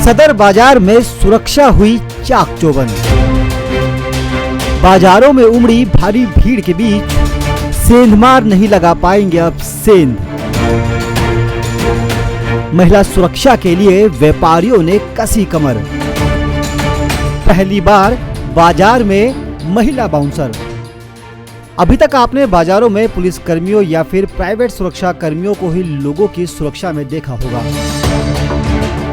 सदर बाजार में सुरक्षा हुई चाक चौबंद। बाजारों में उमड़ी भारी भीड़ के बीच सेंधमार नहीं लगा पाएंगे अब सेंध। महिला सुरक्षा के लिए व्यापारियों ने कसी कमर। पहली बार बाजार में महिला बाउंसर। अभी तक आपने बाजारों में पुलिस कर्मियों या फिर प्राइवेट सुरक्षा कर्मियों को ही लोगों की सुरक्षा में देखा होगा।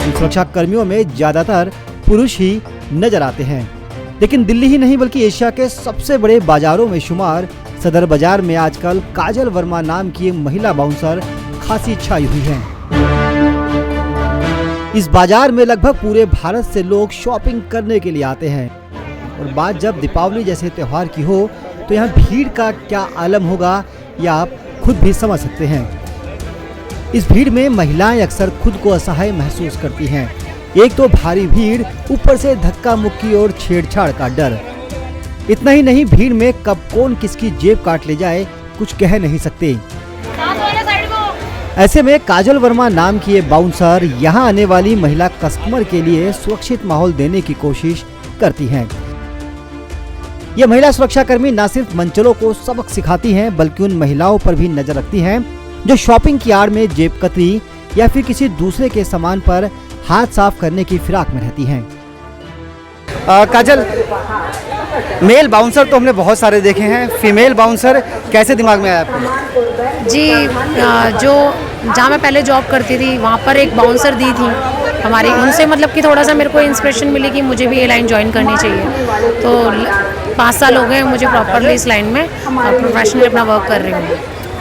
सुरक्षा कर्मियों में ज्यादातर पुरुष ही नजर आते हैं, लेकिन दिल्ली ही नहीं बल्कि एशिया के सबसे बड़े बाजारों में शुमार सदर बाजार में आजकल काजल वर्मा नाम की महिला बाउंसर खासी छाई हुई हैं। इस बाजार में लगभग पूरे भारत से लोग शॉपिंग करने के लिए आते हैं और बात जब दीपावली जैसे त्योहार की हो तो यहाँ भीड़ का क्या आलम होगा यह आप खुद भी समझ सकते हैं। इस भीड़ में महिलाएं अक्सर खुद को असहाय महसूस करती हैं। एक तो भारी भीड़, ऊपर से धक्का मुक्की और छेड़छाड़ का डर। इतना ही नहीं, भीड़ में कब कौन किसकी जेब काट ले जाए कुछ कह नहीं सकते। ऐसे में काजल वर्मा नाम की ये बाउंसर यहाँ आने वाली महिला कस्टमर के लिए सुरक्षित माहौल देने की कोशिश करती हैं। ये महिला सुरक्षा कर्मी न सिर्फ मंचलों को सबक सिखाती हैं बल्कि उन महिलाओं पर भी नजर रखती हैं जो शॉपिंग की आड़ में जेब कतरी या फिर किसी दूसरे के सामान पर हाथ साफ करने की फिराक में रहती हैं। काजल, मेल बाउंसर तो हमने बहुत सारे देखे हैं, फीमेल बाउंसर कैसे दिमाग में आया आपको? जी, जो जहाँ मैं पहले जॉब करती थी वहाँ पर एक बाउंसर दी थी हमारी, उनसे मतलब कि थोड़ा सा मेरे को इंस्पिरेशन मिली कि मुझे भी ये लाइन ज्वाइन करनी चाहिए। तो 5 साल हो गए मुझे प्रॉपरली इस लाइन में प्रोफेशनली अपना वर्क कर रही हूँ।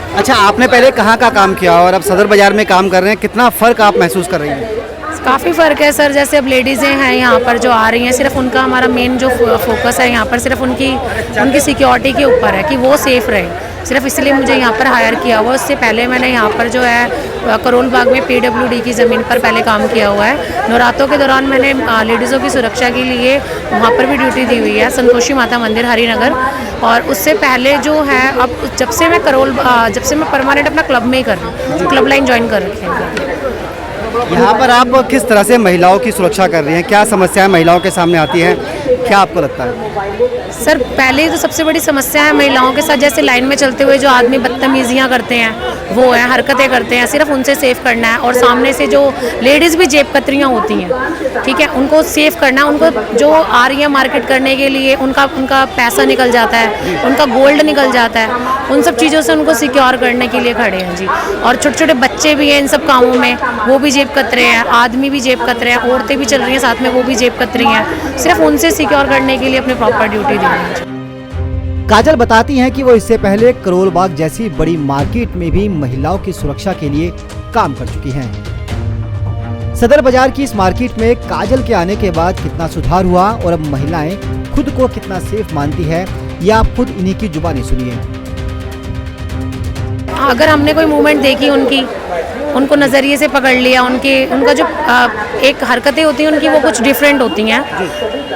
अच्छा, आपने पहले कहाँ का काम किया और अब सदर बाजार में काम कर रहे हैं, कितना फ़र्क आप महसूस कर रही हैं? काफ़ी फ़र्क है सर। जैसे अब लेडीज़ें हैं यहाँ पर जो आ रही हैं, सिर्फ उनका हमारा मेन जो फोकस है यहाँ पर सिर्फ उनकी सिक्योरिटी के ऊपर है कि वो सेफ़ रहे। सिर्फ इसलिए मुझे यहाँ पर हायर किया हुआ। उससे पहले मैंने यहाँ पर जो है करोल बाग में PWD की ज़मीन पर पहले काम किया हुआ है। नवरात्रों के दौरान मैंने लेडीज़ों की सुरक्षा के लिए वहाँ पर भी ड्यूटी दी हुई है, संतोषी माता मंदिर हरिनगर। और उससे पहले जो है अब जब से मैं परमानेंट अपना क्लब में ही कर रही हूँ, क्लब लाइन ज्वाइन कर रखी है। यहाँ पर आप किस तरह से महिलाओं की सुरक्षा कर रही हैं? क्या समस्याएं महिलाओं के सामने आती हैं, क्या आपको लगता है? सर, पहले तो सबसे बड़ी समस्या है महिलाओं के साथ जैसे लाइन में चलते हुए जो आदमी बदतमीजियाँ करते हैं, वो है हरकतें करते हैं, सिर्फ उनसे सेफ करना है। और सामने से जो लेडीज़ भी जेब कतरियाँ होती हैं, ठीक है, उनको सेफ करना है। उनको जो आ रही है मार्केट करने के लिए उनका पैसा निकल जाता है, उनका गोल्ड निकल जाता है, उन सब चीज़ों से उनको सिक्योर करने के लिए खड़े हैं जी। और छोटे छोटे बच्चे भी हैं इन सब कामों में, वो भी जेब कतरे हैं, आदमी भी जेब कतरे हैं, औरतें भी चल रही हैं साथ में, वो भी जेब कतरी हैं। सिर्फ उनसे सिक्योर करने के लिए अपनी प्रॉपर ड्यूटी दी है। काजल बताती हैं कि वो इससे पहले करोल बाग जैसी बड़ी मार्केट में भी महिलाओं की सुरक्षा के लिए काम कर चुकी हैं। सदर बाजार की इस मार्केट में काजल के आने के बाद कितना सुधार हुआ और अब महिलाएं खुद को कितना सेफ मानती है, ये आप खुद इन्हीं की जुबानी सुनिए। अगर हमने कोई मूवमेंट देखी उनको नज़रिए से पकड़ लिया, उनका जो एक हरकतें होती हैं उनकी वो कुछ डिफरेंट होती हैं,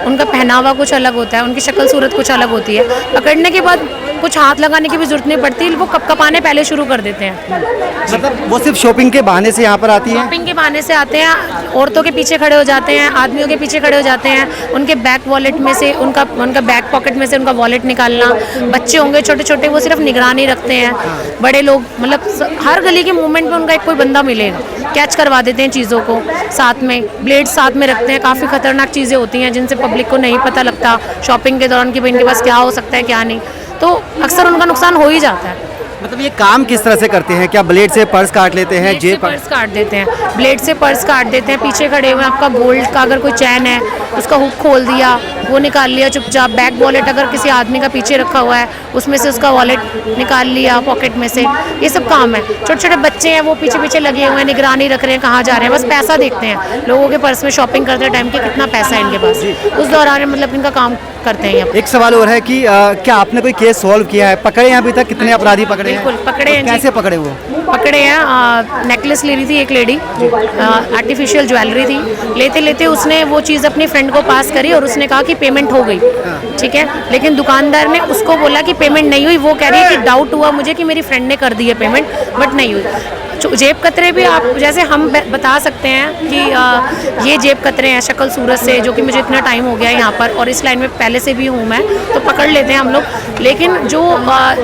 उनका पहनावा कुछ अलग होता है, उनकी शक्ल सूरत कुछ अलग होती है। पकड़ने के बाद कुछ हाथ लगाने की भी जरूरत नहीं पड़ती, वो कपकपाने पहले शुरू कर देते हैं। मतलब वो सिर्फ शॉपिंग के बहाने से यहाँ पर आती है? शॉपिंग के बहाने से आते हैं, औरतों के पीछे खड़े हो जाते हैं, आदमियों के पीछे खड़े हो जाते हैं, उनके बैक वॉलेट में से उनका बैक पॉकेट में से उनका वॉलेट निकालना। बच्चे होंगे छोटे छोटे, वो सिर्फ निगरानी रखते हैं। बड़े लोग मतलब हर गली के मूवमेंट में उनका एक कोई बंदा मिलेगा, कैच करवा देते हैं चीज़ों को। साथ में ब्लेड साथ में रखते हैं। काफ़ी खतरनाक चीज़ें होती हैं जिनसे पब्लिक को नहीं पता लगता शॉपिंग के दौरान कि भाई इनके पास क्या हो सकता है क्या नहीं, तो अक्सर उनका नुकसान हो ही जाता है। मतलब ये काम किस तरह से करते हैं? क्या ब्लेड से पर्स काट लेते हैं? जेब पर्स काट देते हैं, ब्लेड से पर्स काट देते हैं। पीछे खड़े हुए आपका गोल्ड का अगर कोई चैन है उसका हुक खोल दिया, वो निकाल लिया चुपचाप। बैक वॉलेट अगर किसी आदमी का पीछे रखा हुआ है उसमें से उसका वॉलेट निकाल लिया पॉकेट में से, ये सब काम है। छोटे छोटे बच्चे हैं वो पीछे पीछे लगे हुए हैं, निगरानी रख रहे हैं कहाँ जा रहे हैं, बस पैसा देखते हैं लोगों के पर्स में शॉपिंग करते टाइम कि कितना पैसा है इनके पास, उस दौरान मतलब इनका काम करते हैं। एक सवाल और है कि क्या आपने कोई केस सॉल्व किया है? पकड़े हैं अभी तक? कितने अपराधी पकड़े हैं? बिल्कुल पकड़े हैं। कैसे पकड़े? वो पकड़े हैं, नेकलेस ले रही थी एक लेडी, आर्टिफिशियल ज्वेलरी थी, लेते लेते उसने वो चीज़ अपनी फ्रेंड को पास करी और उसने कहा कि पेमेंट हो गई, ठीक है। लेकिन दुकानदार ने उसको बोला कि पेमेंट नहीं हुई। वो कह रही है कि डाउट हुआ मुझे कि मेरी फ्रेंड ने कर दी है पेमेंट, बट नहीं हुई। जेब कतरे भी आप जैसे हम बता सकते हैं कि ये जेब कतरे हैं शक्ल सूरत से, जो कि मुझे इतना टाइम हो गया है यहाँ पर और इस लाइन में पहले से भी हूँ मैं, तो पकड़ लेते हैं हम लोग। लेकिन जो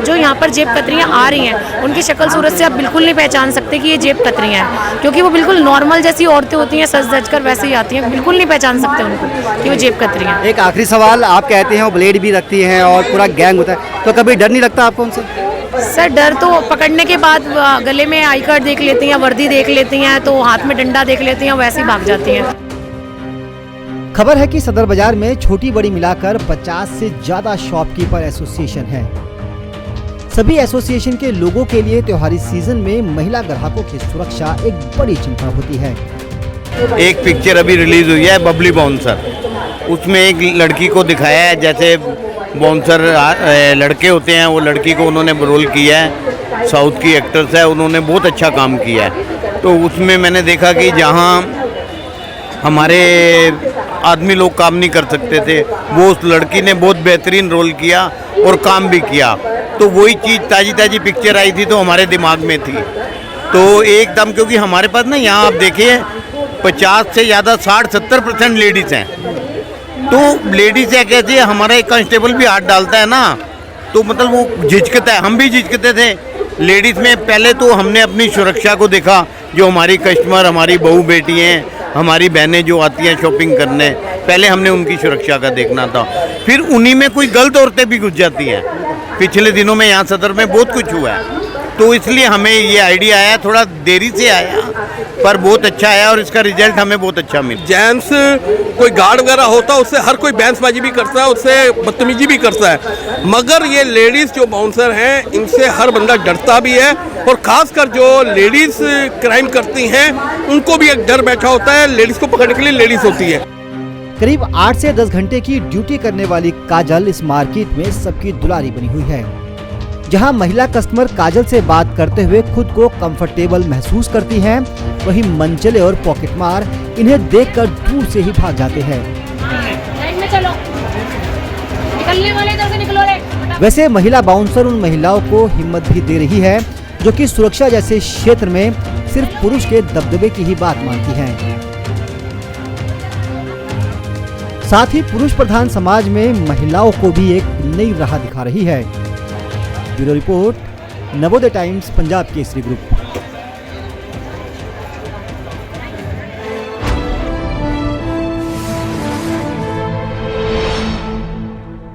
यहाँ पर जेब कतरियाँ आ रही हैं उनकी शक्ल सूरत से आप बिल्कुल नहीं पहचान सकते कि ये जेब कतरियाँ हैं, क्योंकि वो बिल्कुल नॉर्मल जैसी औरतें होती हैं, सज धज कर वैसे ही आती हैं, बिल्कुल नहीं पहचान सकते उनको कि वो जेब कतरियाँ हैं। एक आखिरी सवाल, आप कहते हैं वो ब्लेड भी रखती हैं और पूरा गैंग होता है, तो कभी डर नहीं लगता आपको उनसे? सर डर तो पकड़ने के बाद गले में आई कार्ड देख लेती हैं, वर्दी देख लेती हैं, तो हाथ में डंडा देख लेती हैं, वैसे ही भाग जाती हैं। खबर है कि सदर बाजार में छोटी बड़ी मिलाकर 50 से ज्यादा शॉपकीपर एसोसिएशन है। सभी एसोसिएशन के लोगों के लिए त्योहारी सीजन में महिला ग्राहकों की सुरक्षा एक बड़ी चिंता होती है। एक पिक्चर अभी रिलीज हुई है बबली बाउंसर, उसमें एक लड़की को दिखाया है जैसे बाउंसर लड़के होते हैं, वो लड़की को उन्होंने रोल किया है, साउथ की एक्ट्रेस है, उन्होंने बहुत अच्छा काम किया है। तो उसमें मैंने देखा कि जहाँ हमारे आदमी लोग काम नहीं कर सकते थे, वो उस लड़की ने बहुत बेहतरीन रोल किया और काम भी किया। तो वही चीज़ ताज़ी ताज़ी पिक्चर आई थी तो हमारे दिमाग में थी, तो एकदम, क्योंकि हमारे पास ना यहाँ आप देखिए 50 से ज़्यादा 60-70% लेडीज़ हैं। तो लेडीज़ है कैसे, हमारा एक कांस्टेबल भी हाथ डालता है ना, तो मतलब वो झिझकता है, हम भी झिझकते थे। लेडीज़ में पहले तो हमने अपनी सुरक्षा को देखा, जो हमारी कस्टमर, हमारी बहू बेटी हैं, हमारी बहनें जो आती हैं शॉपिंग करने, पहले हमने उनकी सुरक्षा का देखना था। फिर उन्हीं में कोई गलत औरतें भी घुस जाती हैं। पिछले दिनों में यहाँ सदर में बहुत कुछ हुआ है, तो इसलिए हमें ये आइडिया आया, थोड़ा देरी से आया पर बहुत अच्छा आया और इसका रिजल्ट हमें बहुत अच्छा मिला। जेंट्स कोई गार्ड वगैरह होता है उससे हर कोई बहसबाजी भी करता है, उससे बदतमीजी भी करता है, मगर ये लेडीज़ जो बाउंसर हैं इनसे हर बंदा डरता भी है, और ख़ासकर जो लेडीज़ क्राइम करती हैं उनको भी एक डर बैठा होता है। लेडीज़ को पकड़ने के लिए लेडीज़ होती है। करीब 8 से 10 घंटे की ड्यूटी करने वाली काजल इस मार्केट में सबकी दुलारी बनी हुई है। जहां महिला कस्टमर काजल से बात करते हुए खुद को कंफर्टेबल महसूस करती हैं, वहीं मनचले और पॉकेटमार इन्हें देखकर दूर से ही भाग जाते हैं। चलो, निकलने वाले इधर से निकलो रे। वैसे महिला बाउंसर उन महिलाओं को हिम्मत भी दे रही है जो कि सुरक्षा जैसे क्षेत्र में सिर्फ पुरुष के दबदबे की ही बात मानती हैं। साथ ही पुरुष प्रधान समाज में महिलाओं को भी एक नई राह दिखा रही है। Bureau report, Navodaya times, Punjab Kesari group.